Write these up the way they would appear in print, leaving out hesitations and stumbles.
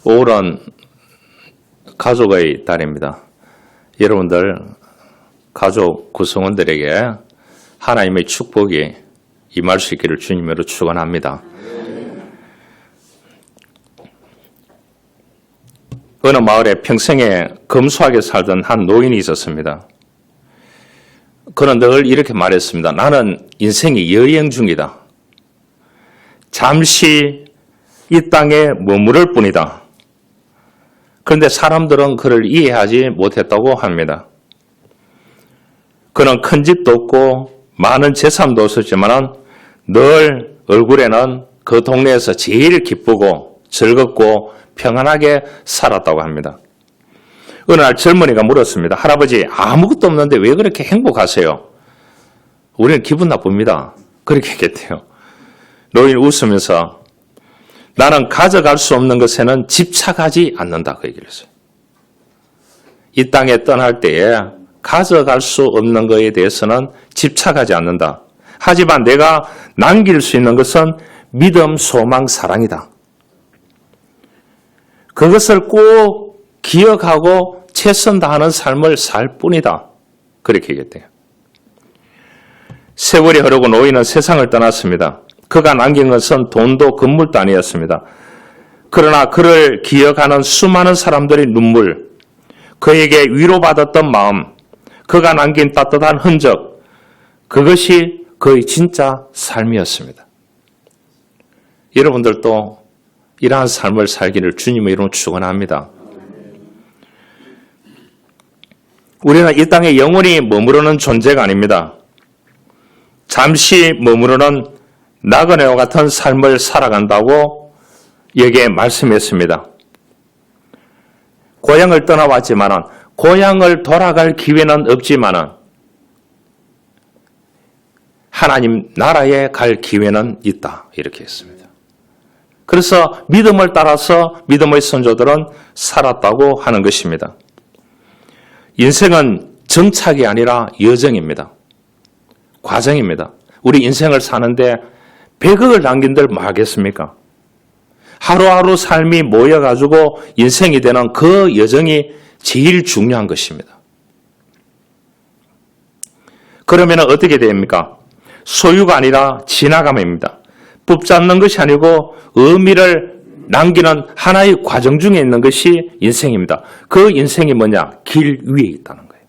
5월은 가족의 달입니다. 여러분들 가족 구성원들에게 하나님의 축복이 임할 수 있기를 주님으로 축원합니다. 어느 마을에 평생에 검소하게 살던 한 노인이 있었습니다. 그는 늘 이렇게 말했습니다. 나는 인생이 여행 중이다. 잠시 이 땅에 머무를 뿐이다. 그런데 사람들은 그를 이해하지 못했다고 합니다. 그는 큰 집도 없고 많은 재산도 없었지만 늘 얼굴에는 그 동네에서 제일 기쁘고 즐겁고 평안하게 살았다고 합니다. 어느 날 젊은이가 물었습니다. 할아버지, 아무것도 없는데 왜 그렇게 행복하세요? 우리는 기분 나쁩니다. 그렇게 얘기했대요. 노인이 웃으면서 나는 가져갈 수 없는 것에는 집착하지 않는다. 그 얘기를 했어요. 이 땅에 떠날 때에 가져갈 수 없는 것에 대해서는 집착하지 않는다. 하지만 내가 남길 수 있는 것은 믿음, 소망, 사랑이다. 그것을 꼭 기억하고 최선 다하는 삶을 살 뿐이다. 그렇게 얘기했대요. 세월이 흐르고 노인은 세상을 떠났습니다. 그가 남긴 것은 돈도 건물도 아니었습니다. 그러나 그를 기억하는 수많은 사람들의 눈물, 그에게 위로받았던 마음, 그가 남긴 따뜻한 흔적, 그것이 그의 진짜 삶이었습니다. 여러분들도 이러한 삶을 살기를 주님의 이름으로 축원합니다. 우리는 이 땅에 영원히 머무르는 존재가 아닙니다. 잠시 머무르는 나그네와 같은 삶을 살아간다고 여기에 말씀했습니다. 고향을 떠나왔지만 고향을 돌아갈 기회는 없지만 하나님 나라에 갈 기회는 있다. 이렇게 했습니다. 그래서 믿음을 따라서 믿음의 선조들은 살았다고 하는 것입니다. 인생은 정착이 아니라 여정입니다. 과정입니다. 우리 인생을 사는데 100억을 남긴들 뭐 하겠습니까? 하루하루 삶이 모여가지고 인생이 되는 그 여정이 제일 중요한 것입니다. 그러면 어떻게 됩니까? 소유가 아니라 지나감입니다. 붙잡는 것이 아니고 의미를 남기는 하나의 과정 중에 있는 것이 인생입니다. 그 인생이 뭐냐? 길 위에 있다는 거예요.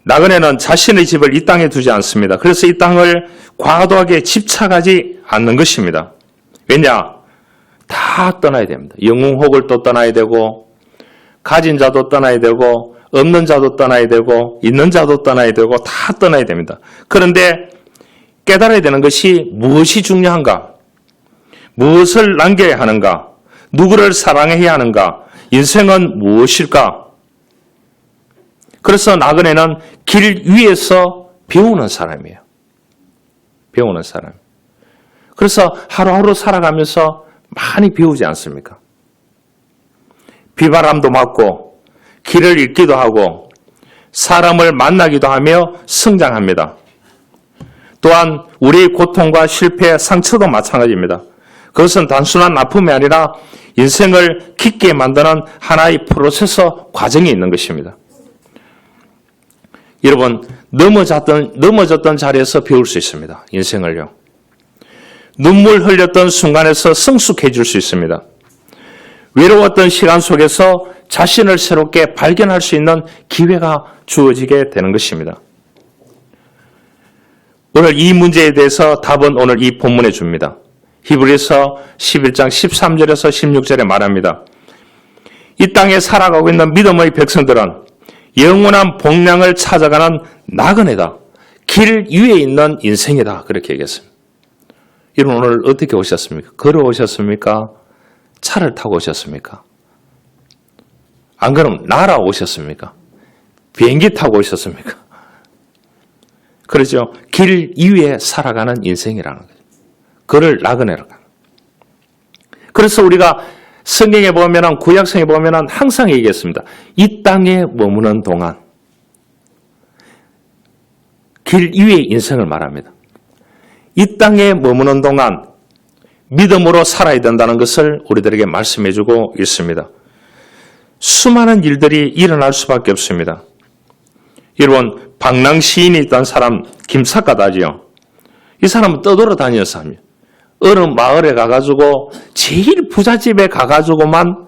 나그네는 자신의 집을 이 땅에 두지 않습니다. 그래서 이 땅을 과도하게 집착하지 않는 것입니다. 왜냐? 다 떠나야 됩니다. 영웅혹을 또 떠나야 되고 가진 자도 떠나야 되고 없는 자도 떠나야 되고 있는 자도 떠나야 되고 다 떠나야 됩니다. 그런데 깨달아야 되는 것이 무엇이 중요한가? 무엇을 남겨야 하는가? 누구를 사랑해야 하는가? 인생은 무엇일까? 그래서 나그네는 길 위에서 배우는 사람이에요. 배우는 사람. 그래서 하루하루 살아가면서 많이 배우지 않습니까? 비바람도 맞고 길을 잃기도 하고 사람을 만나기도 하며 성장합니다. 또한 우리의 고통과 실패, 상처도 마찬가지입니다. 그것은 단순한 아픔이 아니라 인생을 깊게 만드는 하나의 프로세스 과정이 있는 것입니다. 여러분, 넘어졌던 자리에서 배울 수 있습니다. 인생을요. 눈물 흘렸던 순간에서 성숙해질 수 있습니다. 외로웠던 시간 속에서 자신을 새롭게 발견할 수 있는 기회가 주어지게 되는 것입니다. 오늘 이 문제에 대해서 답은 오늘 이 본문에 줍니다. 히브리서 11장 13절에서 16절에 말합니다. 이 땅에 살아가고 있는 믿음의 백성들은 영원한 복량을 찾아가는 나그네다. 길 위에 있는 인생이다. 그렇게 얘기했습니다. 여러분 오늘 어떻게 오셨습니까? 걸어오셨습니까? 차를 타고 오셨습니까? 안 그러면 날아오셨습니까? 비행기 타고 오셨습니까? 그렇죠. 길 위에 살아가는 인생이라는 거죠. 그를 나그네라고 합니다. 그래서 우리가 성경에 보면, 구약성에 보면 항상 얘기했습니다. 이 땅에 머무는 동안 길 위의 인생을 말합니다. 이 땅에 머무는 동안 믿음으로 살아야 된다는 것을 우리들에게 말씀해주고 있습니다. 수많은 일들이 일어날 수밖에 없습니다. 여러분, 방랑 시인이 있던 사람 김삿갓아지요. 이 사람은 떠돌아다니는 사람이에요. 어느 마을에 가가지고 제일 부잣집에 가가지고만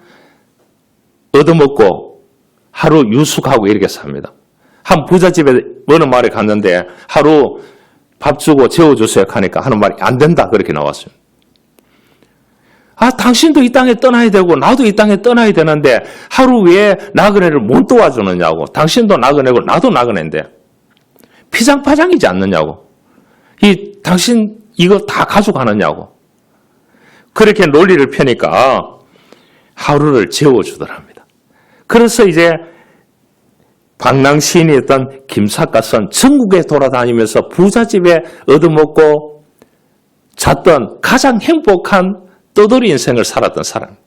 얻어먹고 하루 유숙하고 이렇게 삽니다. 한 부잣집에 어느 마을에 갔는데 하루 밥 주고 재워주세요 하니까 하는 말이 안 된다 그렇게 나왔어요. 아, 당신도 이 땅에 떠나야 되고 나도 이 땅에 떠나야 되는데 하루 왜 나그네를 못 도와주느냐고. 당신도 나그네고 나도 나그네인데 피장파장이지 않느냐고. 당신 이거 다 가져가느냐고. 그렇게 논리를 펴니까 하루를 재워주더랍니다. 그래서 이제 방랑 시인이었던 김삿갓은 전국에 돌아다니면서 부잣집에 얻어먹고 잤던 가장 행복한 떠돌이 인생을 살았던 사람.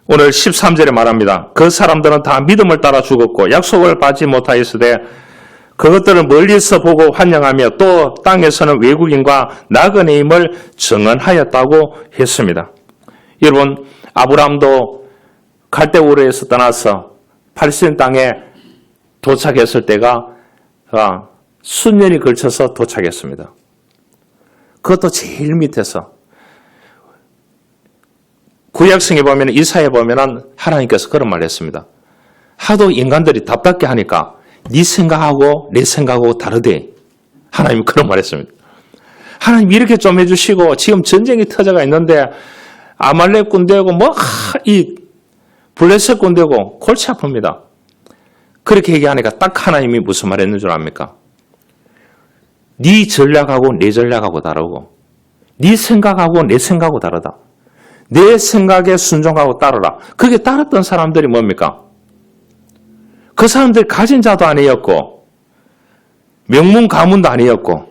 오늘 13절에 말합니다. 그 사람들은 다 믿음을 따라 죽었고 약속을 받지 못하였으되 그것들을 멀리서 보고 환영하며 또 땅에서는 외국인과 나그네임을 증언하였다고 했습니다. 여러분, 아브라함도 갈대우르에서 떠나서 팔es틴 땅에 도착했을 때가 수년이 걸쳐서 도착했습니다. 그것도 제일 밑에서 구약성에 보면 이사야에 보면 하나님께서 그런 말을 했습니다. 하도 인간들이 답답게 하니까 네 생각하고 내 생각하고 다르대. 하나님이 그런 말을 했습니다. 하나님 이렇게 좀 해주시고 지금 전쟁이 터져가 있는데 아말렉 군대고 이 블레셋 군대고 골치 아픕니다. 그렇게 얘기하니까 딱 하나님이 무슨 말 했는 줄 압니까? 네 전략하고 내 전략하고 다르고 네 생각하고 내 생각하고 다르다. 내 생각에 순종하고 따르라. 그게 따랐던 사람들이 뭡니까? 그 사람들이 가진 자도 아니었고 명문 가문도 아니었고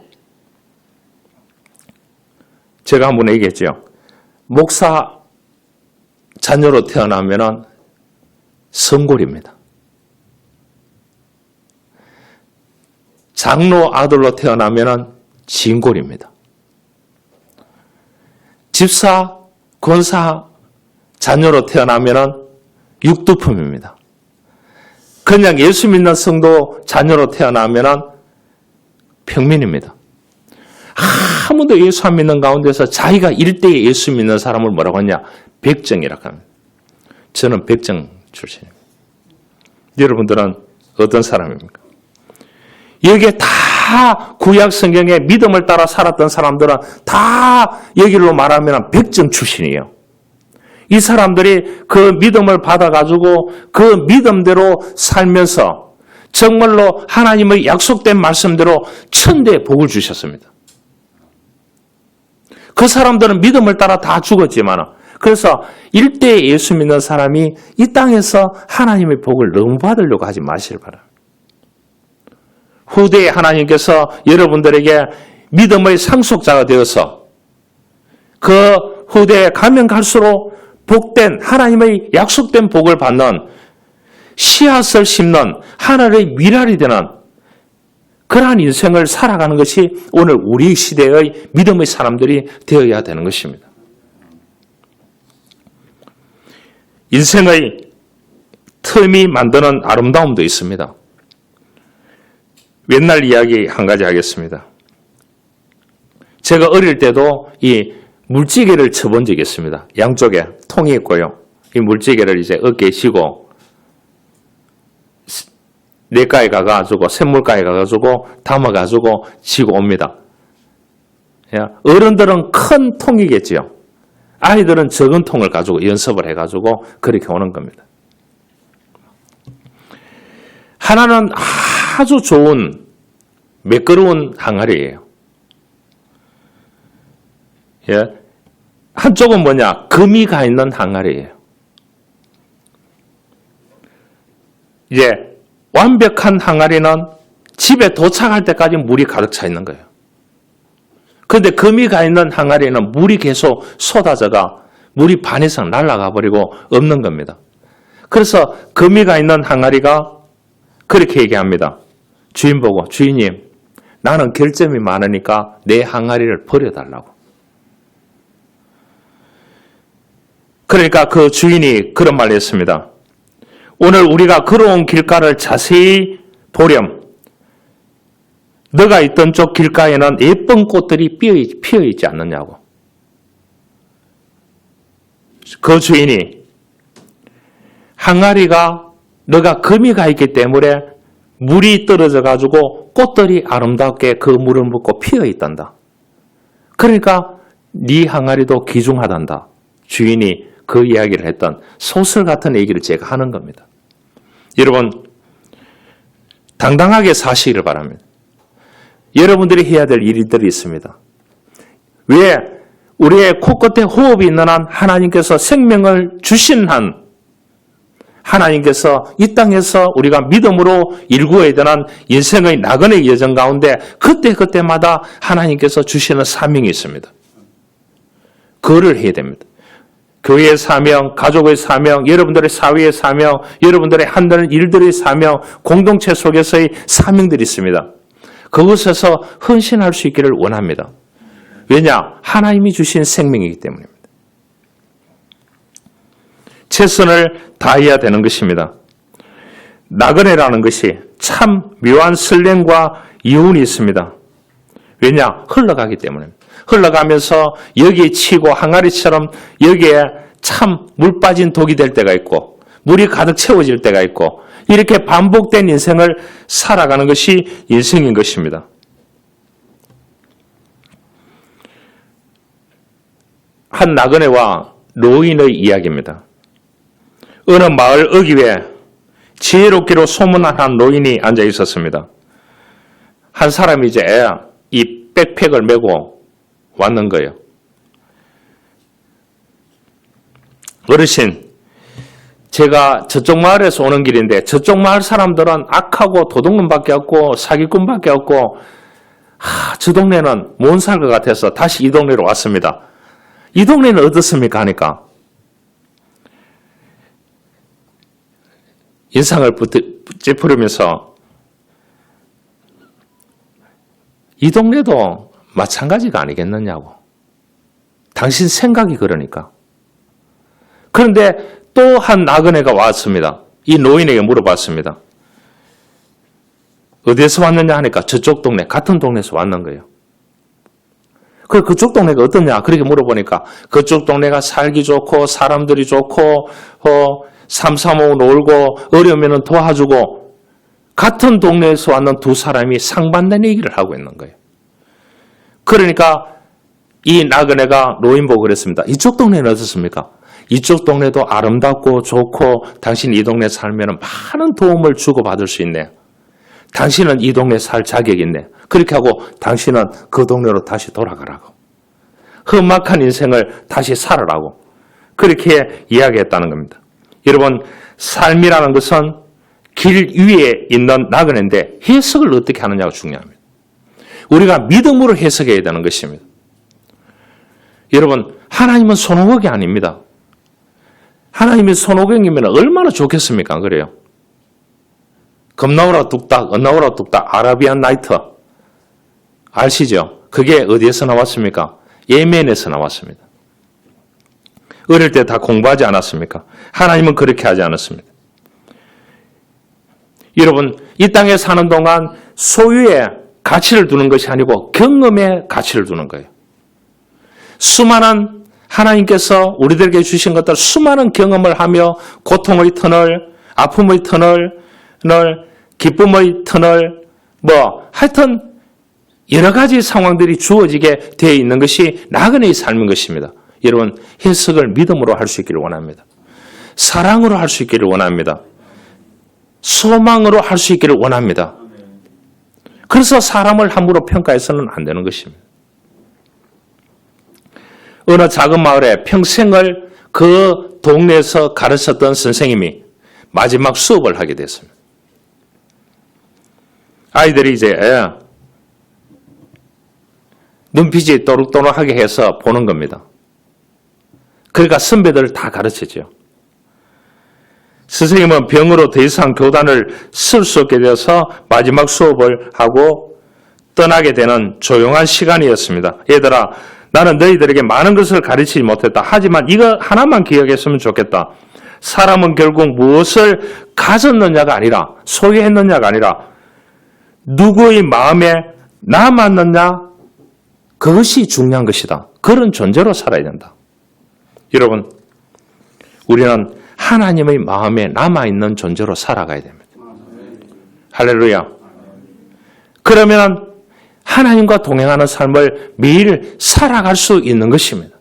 제가 한번 얘기했죠. 목사 자녀로 태어나면 성골입니다. 장로 아들로 태어나면 진골입니다. 집사, 권사 자녀로 태어나면 육두품입니다. 그냥 예수 믿는 성도 자녀로 태어나면 평민입니다. 아무도 예수 안 믿는 가운데서 자기가 일대에 예수 믿는 사람을 뭐라고 하냐? 백정이라고 합니다. 저는 백정 출신입니다. 여러분들은 어떤 사람입니까? 여기에 다 구약 성경에 믿음을 따라 살았던 사람들은 다 여기로 말하면 백정 출신이에요. 이 사람들이 그 믿음을 받아가지고 그 믿음대로 살면서 정말로 하나님의 약속된 말씀대로 천대의 복을 주셨습니다. 그 사람들은 믿음을 따라 다 죽었지만 그래서 일대에 예수 믿는 사람이 이 땅에서 하나님의 복을 너무 받으려고 하지 마시길 바랍니다. 후대에 하나님께서 여러분들에게 믿음의 상속자가 되어서 그 후대에 가면 갈수록 복된 하나님의 약속된 복을 받는 씨앗을 심는 하늘의 미랄이 되는 그러한 인생을 살아가는 것이 오늘 우리 시대의 믿음의 사람들이 되어야 되는 것입니다. 인생의 틈이 만드는 아름다움도 있습니다. 옛날 이야기 한 가지 하겠습니다. 제가 어릴 때도 이 물지개를 쳐본 적이 있습니다. 양쪽에 통이 있고요. 이 물지개를 이제 어깨에 쥐고 냇가에 가가지고 샘물가에 가가지고 담아가지고 지고 옵니다. 어른들은 큰 통이겠지요. 아이들은 적은 통을 가지고 연습을 해가지고 그렇게 오는 겁니다. 하나는 아주 좋은 매끄러운 항아리예요. 한쪽은 뭐냐? 금이 가 있는 항아리예요. 이제 완벽한 항아리는 집에 도착할 때까지 물이 가득 차 있는 거예요. 그런데 금이 가 있는 항아리는 물이 계속 쏟아져가 물이 반 이상 날아가 버리고 없는 겁니다. 그래서 금이 가 있는 항아리가 그렇게 얘기합니다. 주인 보고 주인님 나는 결점이 많으니까 내 항아리를 버려달라고. 그러니까 그 주인이 그런 말을 했습니다. 오늘 우리가 걸어온 길가를 자세히 보렴. 너가 있던 쪽 길가에는 예쁜 꽃들이 피어있지 않느냐고. 그 주인이 항아리가 너가 금이 가 있기 때문에 물이 떨어져 가지고 꽃들이 아름답게 그 물을 붓고 피어 있단다. 그러니까 네 항아리도 귀중하단다. 주인이 그 이야기를 했던 소설 같은 얘기를 제가 하는 겁니다. 여러분, 당당하게 사시기를 바랍니다. 여러분들이 해야 될 일들이 있습니다. 왜? 우리의 코끝에 호흡이 있는 한 하나님께서 생명을 주신 한 하나님께서 이 땅에서 우리가 믿음으로 일구어야 되는 인생의 나그네 여정 가운데 그때마다 하나님께서 주시는 사명이 있습니다. 그거를 해야 됩니다. 교회의 사명, 가족의 사명, 여러분들의 사회의 사명, 여러분들의 한다는 일들의 사명, 공동체 속에서의 사명들이 있습니다. 그것에서 헌신할 수 있기를 원합니다. 왜냐? 하나님이 주신 생명이기 때문입니다. 최선을 다해야 되는 것입니다. 나그네라는 것이 참 묘한 설렘과 이윤이 있습니다. 왜냐? 흘러가기 때문입니다. 흘러가면서 여기에 치고 항아리처럼 여기에 참 물 빠진 독이 될 때가 있고 물이 가득 채워질 때가 있고 이렇게 반복된 인생을 살아가는 것이 인생인 것입니다. 한 나그네와 노인의 이야기입니다. 어느 마을 어귀에 지혜롭기로 소문난 한 노인이 앉아 있었습니다. 한 사람이 이제 이 백팩을 메고 왔는 거예요. 어르신, 제가 저쪽 마을에서 오는 길인데 저쪽 마을 사람들은 악하고 도둑놈밖에 없고 사기꾼밖에 없고 저 동네는 못 살 것 같아서 다시 이 동네로 왔습니다. 이 동네는 어떻습니까? 하니까 인상을 찌푸리면서 이 동네도 마찬가지가 아니겠느냐고. 당신 생각이 그러니까. 그런데 또 한 나그네가 왔습니다. 이 노인에게 물어봤습니다. 어디에서 왔느냐 하니까 저쪽 동네, 같은 동네에서 왔는 거예요. 그쪽 동네가 어떠냐? 그렇게 물어보니까 그쪽 동네가 살기 좋고 사람들이 좋고 삼삼오오 놀고 어려우면 도와주고 같은 동네에서 왔는 두 사람이 상반된 얘기를 하고 있는 거예요. 그러니까 이 나그네가 노인 보고 그랬습니다. 이쪽 동네는 어떻습니까? 이쪽 동네도 아름답고 좋고 당신 이 동네 살면 많은 도움을 주고받을 수 있네. 당신은 이 동네 살 자격이 있네. 그렇게 하고 당신은 그 동네로 다시 돌아가라고. 험악한 인생을 다시 살아라고. 그렇게 이야기했다는 겁니다. 여러분, 삶이라는 것은 길 위에 있는 나그네인데 해석을 어떻게 하느냐가 중요합니다. 우리가 믿음으로 해석해야 되는 것입니다. 여러분, 하나님은 손오공이 아닙니다. 하나님이 손오공이면 얼마나 좋겠습니까? 그래요. 겁나오라 뚝딱, 언나오라 뚝딱, 아라비안 나이트. 아시죠? 그게 어디에서 나왔습니까? 예멘에서 나왔습니다. 어릴 때 다 공부하지 않았습니까? 하나님은 그렇게 하지 않았습니다. 여러분, 이 땅에 사는 동안 소유에 가치를 두는 것이 아니고 경험에 가치를 두는 거예요. 수많은 하나님께서 우리들에게 주신 것들 수많은 경험을 하며 고통의 터널, 아픔의 터널, 기쁨의 터널, 하여튼 여러 가지 상황들이 주어지게 되어 있는 것이 나그네의 삶인 것입니다. 여러분, 해석을 믿음으로 할 수 있기를 원합니다. 사랑으로 할 수 있기를 원합니다. 소망으로 할 수 있기를 원합니다. 그래서 사람을 함부로 평가해서는 안 되는 것입니다. 어느 작은 마을에 평생을 그 동네에서 가르쳤던 선생님이 마지막 수업을 하게 됐습니다. 아이들이 이제 눈빛이 또록또록하게 해서 보는 겁니다. 그러니까 선배들을 다 가르치죠. 선생님은 병으로 더 이상 교단을 쓸 수 없게 되어서 마지막 수업을 하고 떠나게 되는 조용한 시간이었습니다. 얘들아, 나는 너희들에게 많은 것을 가르치지 못했다. 하지만 이거 하나만 기억했으면 좋겠다. 사람은 결국 무엇을 가졌느냐가 아니라, 소유했느냐가 아니라 누구의 마음에 남았느냐, 그것이 중요한 것이다. 그런 존재로 살아야 된다. 여러분, 우리는 하나님의 마음에 남아있는 존재로 살아가야 됩니다. 할렐루야. 그러면 하나님과 동행하는 삶을 매일 살아갈 수 있는 것입니다.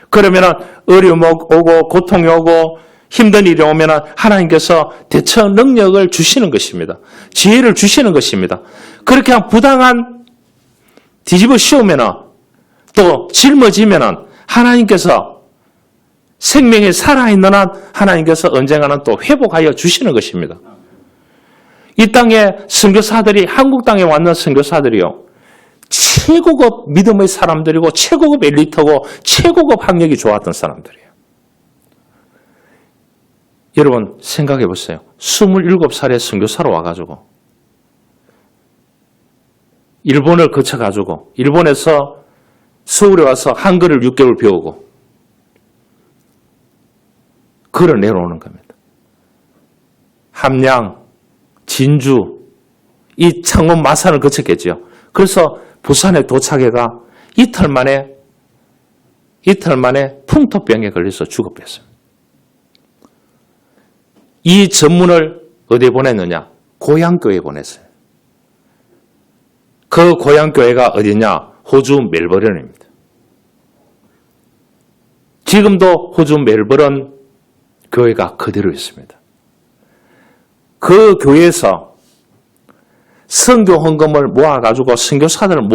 그러면 어려움이 오고 고통이 오고 힘든 일이 오면 하나님께서 대처 능력을 주시는 것입니다. 지혜를 주시는 것입니다. 그렇게 부당한 뒤집어 씌우면 또 짊어지면 하나님께서 생명이 살아있는 한 하나님께서 언젠가는 또 회복하여 주시는 것입니다. 이 땅에 선교사들이, 한국 땅에 왔는 선교사들이요, 최고급 믿음의 사람들이고 최고급 엘리트고 최고급 학력이 좋았던 사람들이에요. 여러분 생각해 보세요. 27살에 선교사로 와가지고 일본을 거쳐가지고 일본에서 서울에 와서 한글을 6개월 배우고 글을 내려오는 겁니다. 함양, 진주, 이 창원 마산을 거쳤겠죠. 그래서 부산에 도착해가 이틀 만에 풍토병에 걸려서 죽어버렸습니다. 이 전문을 어디에 보냈느냐? 고향교회에 보냈어요. 그 고향교회가 어디냐? 호주 멜버른입니다. 지금도 호주 멜버른 교회가 그대로 있습니다. 그 교회에서 선교 헌금을 모아가지고 선교사들을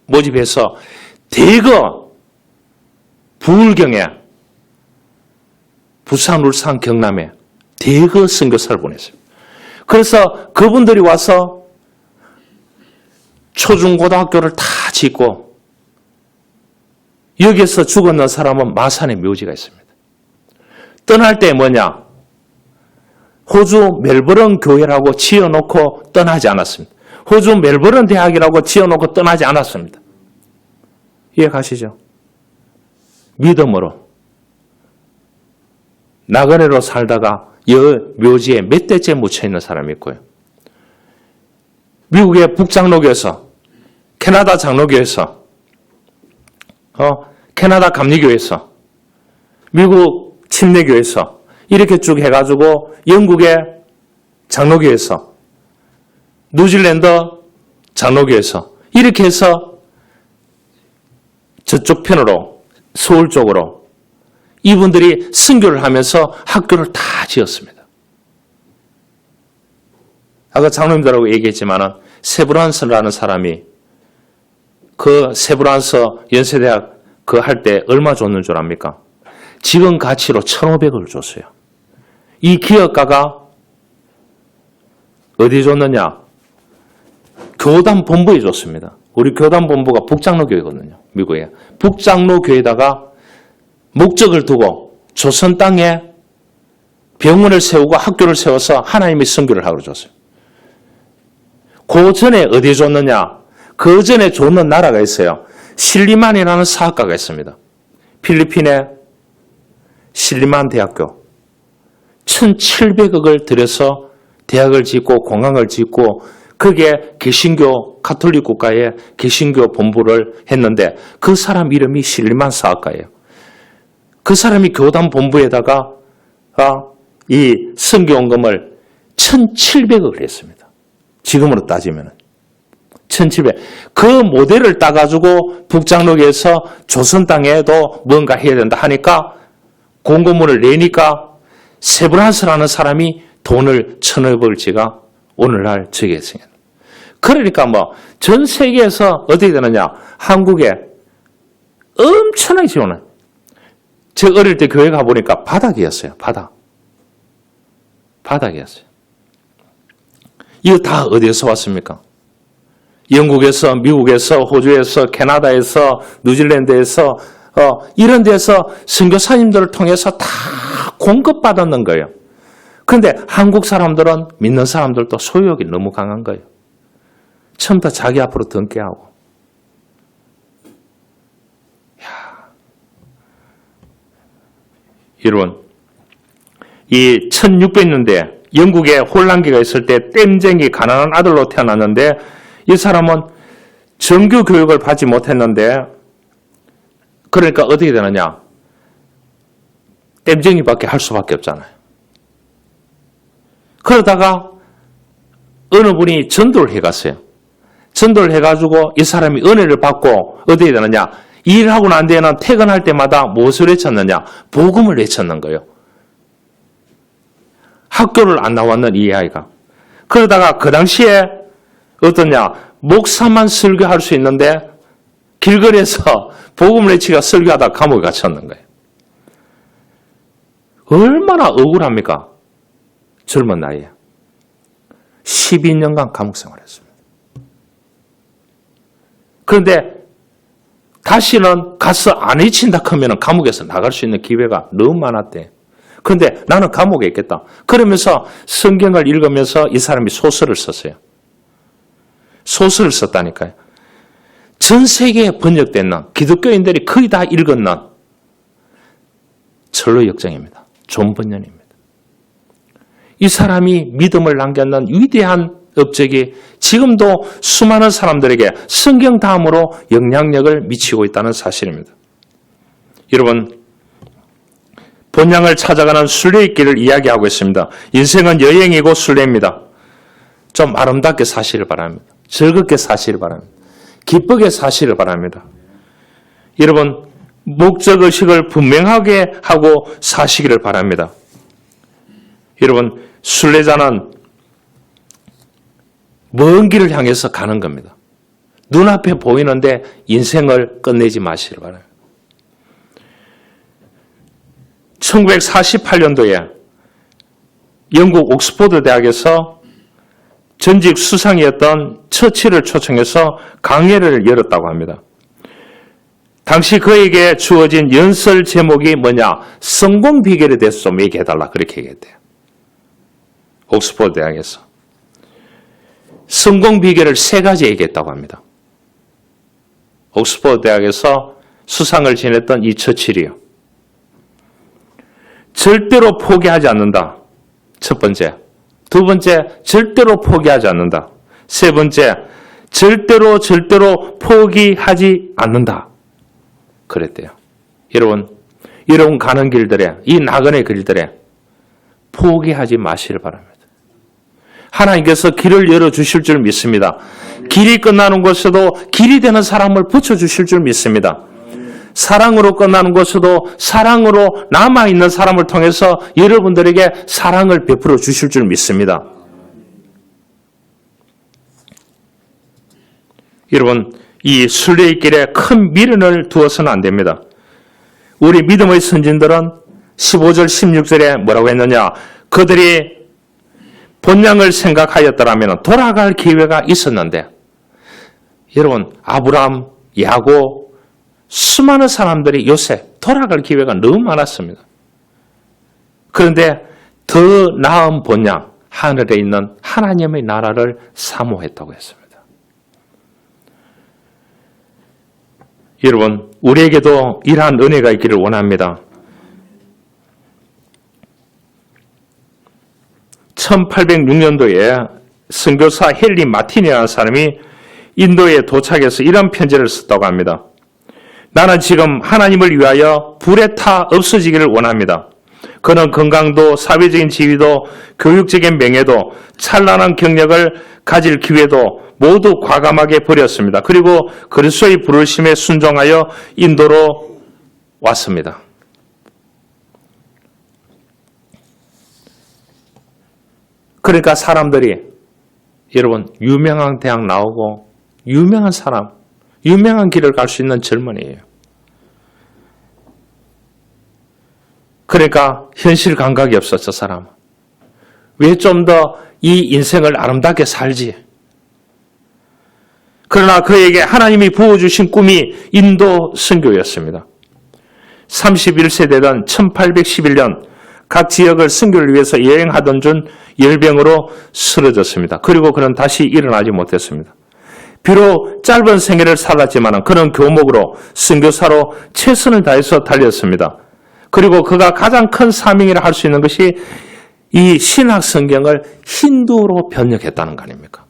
모집해서 대거 부울경에, 부산, 울산, 경남에 대거 선교사를 보냈어요. 그래서 그분들이 와서 초중고등학교를 다 짓고 여기에서 죽었는 사람은 마산에 묘지가 있습니다. 떠날 때 뭐냐? 호주 멜버른 교회라고 지어놓고 떠나지 않았습니다. 호주 멜버른 대학이라고 지어놓고 떠나지 않았습니다. 이해 가시죠? 믿음으로 나그네로 살다가 묘지에 몇 대째 묻혀있는 사람이 있고요. 미국의 북장로교에서, 캐나다 장로교에서, 캐나다 감리교에서, 미국 침례교에서 이렇게 쭉 해가지고 영국의 장로교에서, 뉴질랜드 장로교에서 이렇게 해서 저쪽 편으로 서울 쪽으로 이분들이 선교를 하면서 학교를 다 지었습니다. 아까 장로님들하고 얘기했지만은 세브란스라는 사람이 그 세브란스 연세대학 그 할 때 얼마 줬는 줄 압니까? 지금 가치로 1,500을 줬어요. 이 기업가가 어디 줬느냐? 교단 본부에 줬습니다. 우리 교단 본부가 북장로교회거든요. 미국에. 북장로교회에다가 목적을 두고 조선 땅에 병원을 세우고 학교를 세워서 하나님의 선교를 하고 줬어요. 그 전에 어디 줬느냐? 그 전에 줬는 나라가 있어요. 실리만이라는 사학가가 있습니다. 필리핀의 실리만 대학교. 1,700억을 들여서 대학을 짓고 공항을 짓고 거기에 개신교 가톨릭 국가의 개신교 본부를 했는데 그 사람 이름이 실리만 사학가예요. 그 사람이 교단 본부에다가 이 선교원금을 1,700억을 했습니다. 지금으로 따지면 1,700. 그 모델을 따가지고 북장로교에서 조선 땅에도 뭔가 해야 된다 하니까 공고문을 내니까 세브란스라는 사람이 돈을 1,500억을 지가 오늘날 저기 했습니다. 그러니까 전 세계에서 어떻게 되느냐? 한국에 엄청나게 지원을. 제가 어릴 때 교회 가보니까 바닥이었어요. 바닥이었어요. 이거 다 어디에서 왔습니까? 영국에서, 미국에서, 호주에서, 캐나다에서, 뉴질랜드에서 이런 데서 선교사님들을 통해서 다 공급받았는 거예요. 그런데 한국 사람들은 믿는 사람들도 소유욕이 너무 강한 거예요. 처음부터 자기 앞으로 등깨하고 여러분, 이 1600년대 영국에 혼란기가 있을 때 땜쟁이 가난한 아들로 태어났는데 이 사람은 정규 교육을 받지 못했는데 그러니까 어떻게 되느냐? 땜쟁이밖에 할 수밖에 없잖아요. 그러다가 어느 분이 전도를 해갔어요. 전도를 해가지고 이 사람이 은혜를 받고 어떻게 되느냐? 일하고 난 뒤에는 퇴근할 때마다 무엇을 외쳤느냐? 복음을 외쳤는 거예요. 학교를 안 나왔는 이 아이가. 그러다가 그 당시에 어떠냐? 목사만 설교할 수 있는데 길거리에서 복음을 외치가 설교하다 감옥에 갇혔는 거예요. 얼마나 억울합니까? 젊은 나이에. 12년간 감옥 생활했습니다. 그런데 다시는 가서 안 외친다 하면 감옥에서 나갈 수 있는 기회가 너무 많았대. 그런데 나는 감옥에 있겠다. 그러면서 성경을 읽으면서 이 사람이 소설을 썼어요. 소설을 썼다니까요. 전 세계에 번역된 기독교인들이 거의 다 읽은 철로 역정입니다. 존 번연입니다. 이 사람이 믿음을 남겼는 위대한 업적이 지금도 수많은 사람들에게 성경 다음으로 영향력을 미치고 있다는 사실입니다. 여러분, 본향을 찾아가는 순례의 길을 이야기하고 있습니다. 인생은 여행이고 순례입니다. 좀 아름답게 사시길 바랍니다. 즐겁게 사시길 바랍니다. 기쁘게 사시길 바랍니다. 여러분, 목적의식을 분명하게 하고 사시기를 바랍니다. 여러분, 순례자는 먼 길을 향해서 가는 겁니다. 눈앞에 보이는데 인생을 끝내지 마시길 바랍니다. 1948년도에 영국 옥스퍼드 대학에서 전직 수상이었던 처칠을 초청해서 강의를 열었다고 합니다. 당시 그에게 주어진 연설 제목이 뭐냐? 성공 비결에 대해서 좀 얘기해달라. 그렇게 얘기했대요. 옥스퍼드 대학에서. 성공 비결을 3가지 얘기했다고 합니다. 옥스퍼드 대학에서 수상을 지냈던 이 처칠이요. 절대로 포기하지 않는다. 첫 번째. 두 번째, 절대로 포기하지 않는다. 세 번째, 절대로 포기하지 않는다. 그랬대요. 여러분 가는 길들에, 이 나그네 길들에 포기하지 마시길 바랍니다. 하나님께서 길을 열어주실 줄 믿습니다. 길이 끝나는 곳에도 길이 되는 사람을 붙여주실 줄 믿습니다. 사랑으로 끝나는 곳에도 사랑으로 남아있는 사람을 통해서 여러분들에게 사랑을 베풀어 주실 줄 믿습니다. 여러분, 이 순례의 길에 큰 미련을 두어서는 안 됩니다. 우리 믿음의 선진들은 15절, 16절에 뭐라고 했느냐? 그들이 본향을 생각하였더라면 돌아갈 기회가 있었는데, 여러분, 아브라함, 야곱, 수많은 사람들이 요새 돌아갈 기회가 너무 많았습니다. 그런데 더 나은 본향, 하늘에 있는 하나님의 나라를 사모했다고 했습니다. 여러분, 우리에게도 이러한 은혜가 있기를 원합니다. 1806년도에 선교사 헨리 마틴이라는 사람이 인도에 도착해서 이런 편지를 썼다고 합니다. 나는 지금 하나님을 위하여 불에 타 없어지기를 원합니다. 그는 건강도 사회적인 지위도 교육적인 명예도 찬란한 경력을 가질 기회도 모두 과감하게 버렸습니다. 그리고 그리스도의 부르심에 순종하여 인도로 왔습니다. 그러니까 사람들이 여러분 유명한 대학 나오고 유명한 사람, 유명한 길을 갈 수 있는 젊은이에요. 그러니까 현실 감각이 없었죠, 사람은. 왜 좀 더 이 인생을 아름답게 살지? 그러나 그에게 하나님이 부어주신 꿈이 인도 선교였습니다. 31세 되던 1811년 각 지역을 선교를 위해서 여행하던 중 열병으로 쓰러졌습니다. 그리고 그는 다시 일어나지 못했습니다. 비록 짧은 생애를 살았지만 그는 교목으로 선교사로 최선을 다해서 달렸습니다. 그리고 그가 가장 큰 사명이라 할 수 있는 것이 이 신학 성경을 힌두어로 번역했다는 거 아닙니까?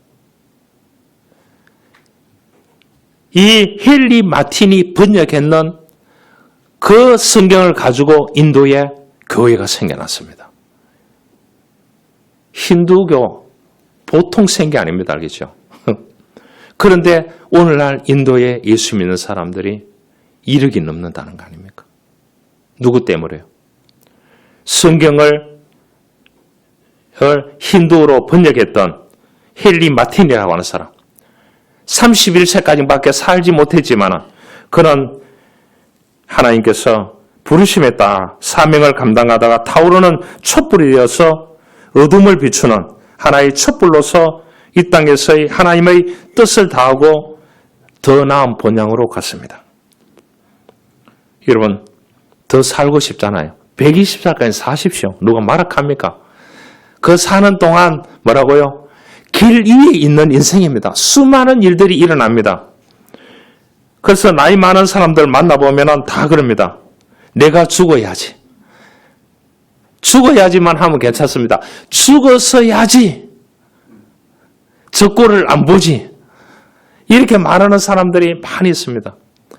이 헨리 마틴이 번역했는 그 성경을 가지고 인도에 교회가 생겨났습니다. 힌두교 보통 생계 아닙니다. 알겠죠? 그런데 오늘날 인도에 예수 믿는 사람들이 1억이 넘는다는 거 아닙니까? 누구 때문에요? 성경을 힌두어로 번역했던 헨리 마틴이라고 하는 사람. 31세까지밖에 살지 못했지만 그는 하나님께서 부르심에 따라 사명을 감당하다가 타오르는 촛불이 되어서 어둠을 비추는 하나의 촛불로서 이 땅에서의 하나님의 뜻을 다하고 더 나은 본향으로 갔습니다. 여러분 더 살고 싶잖아요. 120살까지 사십시오. 누가 말악합니까? 그 사는 동안 뭐라고요? 길 위에 있는 인생입니다. 수많은 일들이 일어납니다. 그래서 나이 많은 사람들 만나보면 다 그럽니다. 내가 죽어야지. 죽어야지만 하면 괜찮습니다. 죽어서야지. 저 꼴을 안 보지. 이렇게 말하는 사람들이 많이 있습니다.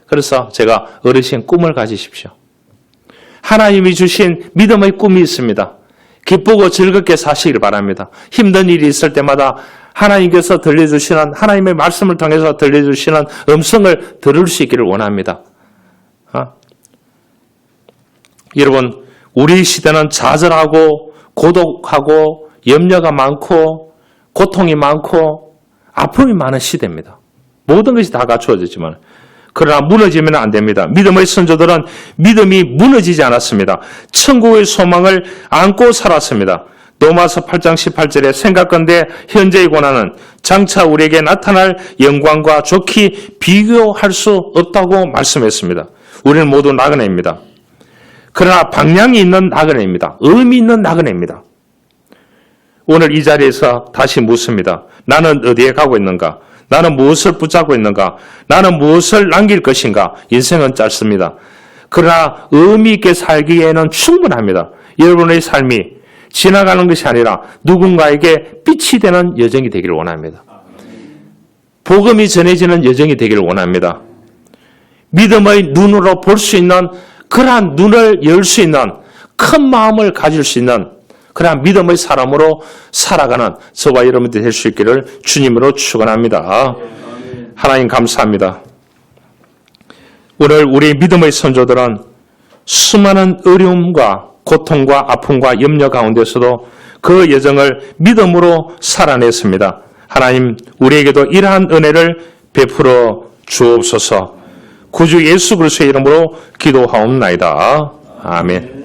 그래서 제가 어르신 꿈을 가지십시오. 하나님이 주신 믿음의 꿈이 있습니다. 기쁘고 즐겁게 사시길 바랍니다. 힘든 일이 있을 때마다 하나님께서 들려주시는 하나님의 말씀을 통해서 들려주시는 음성을 들을 수 있기를 원합니다. 여러분 우리 시대는 좌절하고 고독하고 염려가 많고 고통이 많고 아픔이 많은 시대입니다. 모든 것이 다 갖추어졌지만 그러나 무너지면 안 됩니다. 믿음의 선조들은 믿음이 무너지지 않았습니다. 천국의 소망을 안고 살았습니다. 로마서 8장 18절에 생각건대 현재의 고난은 장차 우리에게 나타날 영광과 좋게 비교할 수 없다고 말씀했습니다. 우리는 모두 나그네입니다. 그러나 방향이 있는 나그네입니다. 의미 있는 나그네입니다. 오늘 이 자리에서 다시 묻습니다. 나는 어디에 가고 있는가? 나는 무엇을 붙잡고 있는가? 나는 무엇을 남길 것인가? 인생은 짧습니다. 그러나 의미 있게 살기에는 충분합니다. 여러분의 삶이 지나가는 것이 아니라 누군가에게 빛이 되는 여정이 되기를 원합니다. 복음이 전해지는 여정이 되기를 원합니다. 믿음의 눈으로 볼 수 있는 그러한 눈을 열 수 있는 큰 마음을 가질 수 있는 그러한 믿음의 사람으로 살아가는 저와 여러분들이 될 수 있기를 주님으로 축원합니다. 하나님 감사합니다. 오늘 우리 믿음의 선조들은 수많은 어려움과 고통과 아픔과 염려 가운데서도 그 여정을 믿음으로 살아냈습니다. 하나님 우리에게도 이러한 은혜를 베풀어 주옵소서. 구주 예수 그리스도의 이름으로 기도하옵나이다. 아멘.